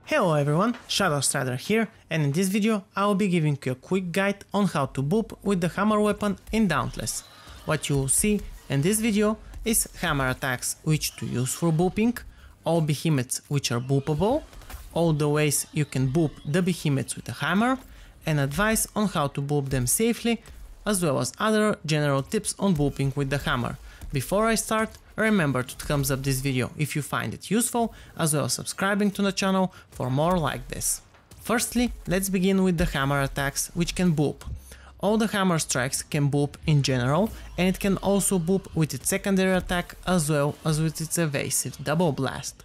Hello everyone, Shadowstrider here, and in this video I will be giving you a quick guide on how to boop with the hammer weapon in Dauntless. What you will see in this video is hammer attacks which to use for booping, all behemoths which are boopable, all the ways you can boop the behemoths with a hammer, and advice on how to boop them safely, as well as other general tips on booping with the hammer. Before I start, remember to thumbs up this video if you find it useful, as well as subscribing to the channel for more like this. Firstly, let's begin with the hammer attacks which can boop. All the hammer strikes can boop in general, and it can also boop with its secondary attack as well as with its evasive double blast.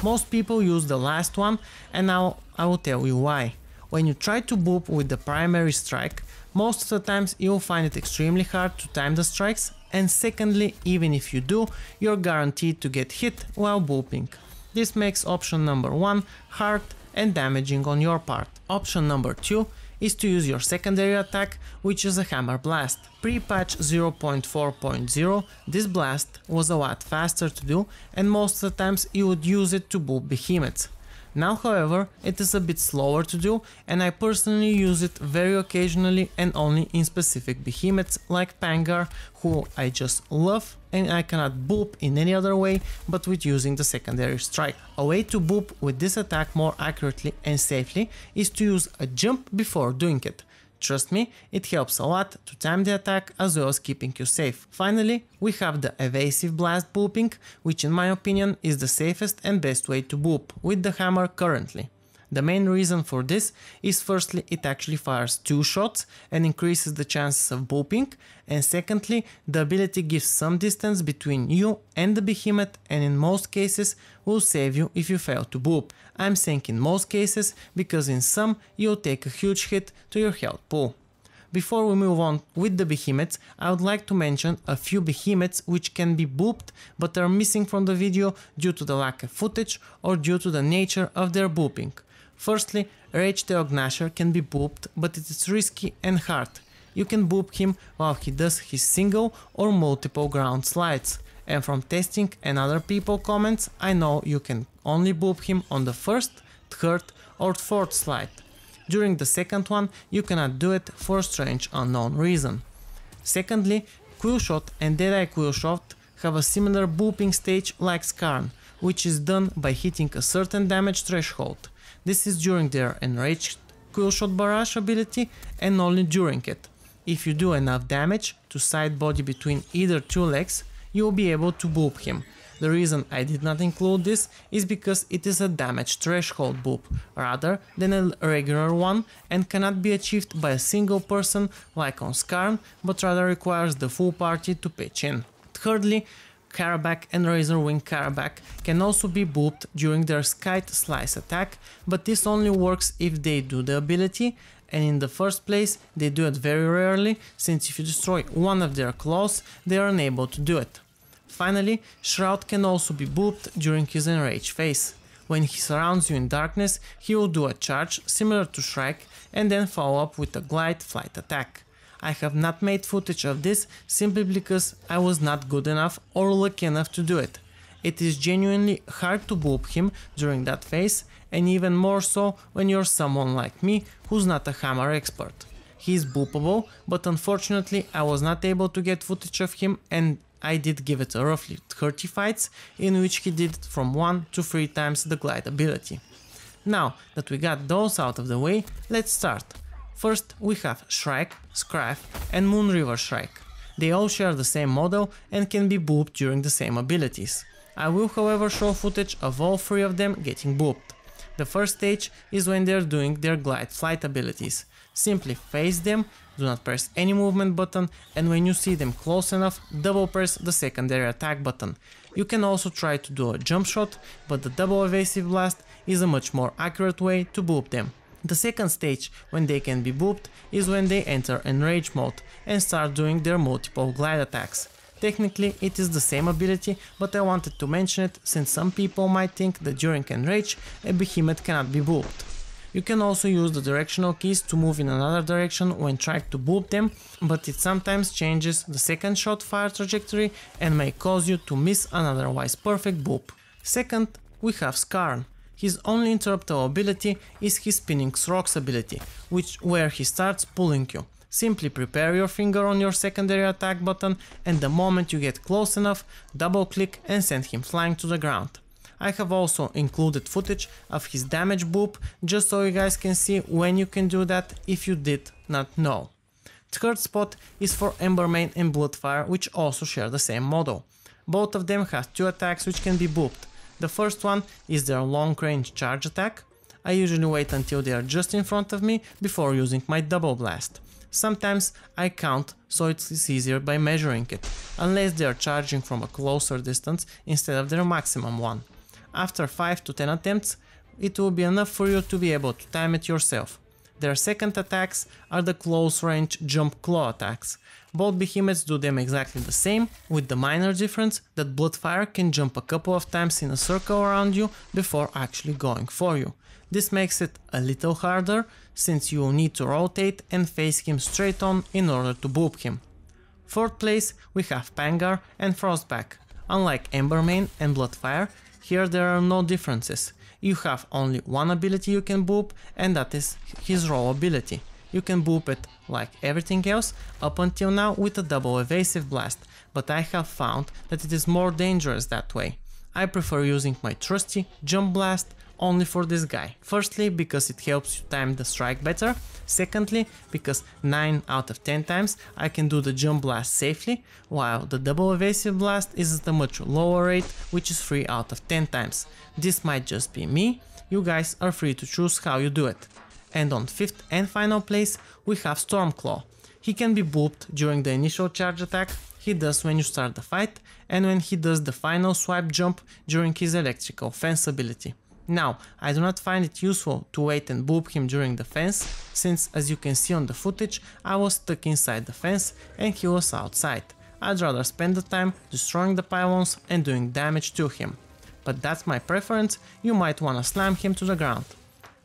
Most people use the last one, and now I will tell you why. When you try to boop with the primary strike, most of the times you'll find it extremely hard to time the strikes, and secondly, even if you do, you're guaranteed to get hit while booping. This makes option number 1 hard and damaging on your part. Option number 2 is to use your secondary attack, which is a hammer blast. Pre-patch 0.4.0 this blast was a lot faster to do, and most of the times you would use it to boop behemoths. Now, however, it is a bit slower to do, and I personally use it very occasionally and only in specific behemoths like Pangar, who I just love, and I cannot boop in any other way but with using the secondary strike. A way to boop with this attack more accurately and safely is to use a jump before doing it. Trust me, it helps a lot to time the attack as well as keeping you safe. Finally, we have the evasive blast booping, which in my opinion is the safest and best way to boop with the hammer currently. The main reason for this is firstly it actually fires 2 shots and increases the chances of booping, and secondly the ability gives some distance between you and the behemoth, and in most cases will save you if you fail to boop. I'm saying in most cases because in some you'll take a huge hit to your health pool. Before we move on with the behemoths, I would like to mention a few behemoths which can be booped but are missing from the video due to the lack of footage or due to the nature of their booping. Firstly, Ragetail Gnasher can be booped, but it is risky and hard. You can boop him while he does his single or multiple ground slides, and from testing and other people comments I know you can only boop him on the first, third or fourth slide. During the second one you cannot do it for a strange unknown reason. Secondly, Quillshot and Deadeye Quillshot have a similar booping stage like Skarn, which is done by hitting a certain damage threshold. This is during their enraged Quillshot barrage ability and only during it. If you do enough damage to side body between either 2 legs, you will be able to boop him. The reason I did not include this is because it is a damage threshold boop rather than a regular one, and cannot be achieved by a single person like on Skarn, but rather requires the full party to pitch in. Thirdly, Carabac and Razorwing Carabac can also be booped during their Skite Slice attack, but this only works if they do the ability, and in the first place they do it very rarely, since if you destroy one of their claws they are unable to do it. Finally, Shroud can also be booped during his enraged phase. When he surrounds you in darkness, he will do a charge similar to Shrike and then follow up with a glide flight attack. I have not made footage of this simply because I was not good enough or lucky enough to do it. It is genuinely hard to boop him during that phase, and even more so when you're someone like me who's not a hammer expert. He is boopable, but unfortunately I was not able to get footage of him, and I did give it a roughly 30 fights in which he did from 1 to 3 times the glide ability. Now that we got those out of the way, let's start. First we have Shrike, Skraev and Moonreaver Shrike. They all share the same model and can be booped during the same abilities. I will however show footage of all 3 of them getting booped. The first stage is when they are doing their glide flight abilities. Simply face them, do not press any movement button, and when you see them close enough, double press the secondary attack button. You can also try to do a jump shot, but the double evasive blast is a much more accurate way to boop them. The second stage, when they can be booped, is when they enter enrage mode and start doing their multiple glide attacks. Technically it is the same ability, but I wanted to mention it since some people might think that during enrage a behemoth cannot be booped. You can also use the directional keys to move in another direction when trying to boop them, but it sometimes changes the second shot fire trajectory and may cause you to miss an otherwise perfect boop. Second, we have Skarn. His only interruptible ability is his spinning rocks ability, where he starts pulling you. Simply prepare your finger on your secondary attack button, and the moment you get close enough, double click and send him flying to the ground. I have also included footage of his damage boop, just so you guys can see when you can do that if you did not know. Third spot is for Embermane and Bloodfire, which also share the same model. Both of them have 2 attacks which can be booped. The first one is their long range charge attack. I usually wait until they are just in front of me before using my double blast. Sometimes I count so it's easier by measuring it, unless they are charging from a closer distance instead of their maximum one. After 5 to 10 attempts, it will be enough for you to be able to time it yourself. Their second attacks are the close range jump claw attacks. Both behemoths do them exactly the same, with the minor difference that Bloodfire can jump a couple of times in a circle around you before actually going for you. This makes it a little harder, since you will need to rotate and face him straight on in order to boop him. Fourth place we have Pangar and Frostback. Unlike Embermane and Bloodfire, here there are no differences. You have only one ability you can boop, and that is his roll ability. You can boop it like everything else up until now with a double evasive blast, but I have found that it is more dangerous that way. I prefer using my trusty jump blast only for this guy. Firstly, because it helps you time the strike better. Secondly, because 9 out of 10 times I can do the jump blast safely, while the double evasive blast is at a much lower rate, which is 3 out of 10 times. This might just be me, you guys are free to choose how you do it. And on 5th and final place we have Stormclaw. He can be booped during the initial charge attack he does when you start the fight, and when he does the final swipe jump during his electrical fence ability. Now, I do not find it useful to wait and boop him during the fence, since as you can see on the footage, I was stuck inside the fence and he was outside. I'd rather spend the time destroying the pylons and doing damage to him. But that's my preference, you might wanna slam him to the ground.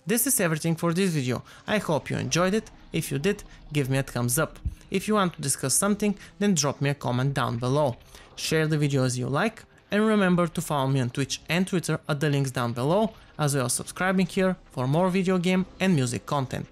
This is everything for this video. I hope you enjoyed it. If you did, give me a thumbs up. If you want to discuss something, then drop me a comment down below. Share the video as you like, and remember to follow me on Twitch and Twitter at the links down below, as well as subscribing here for more video game and music content.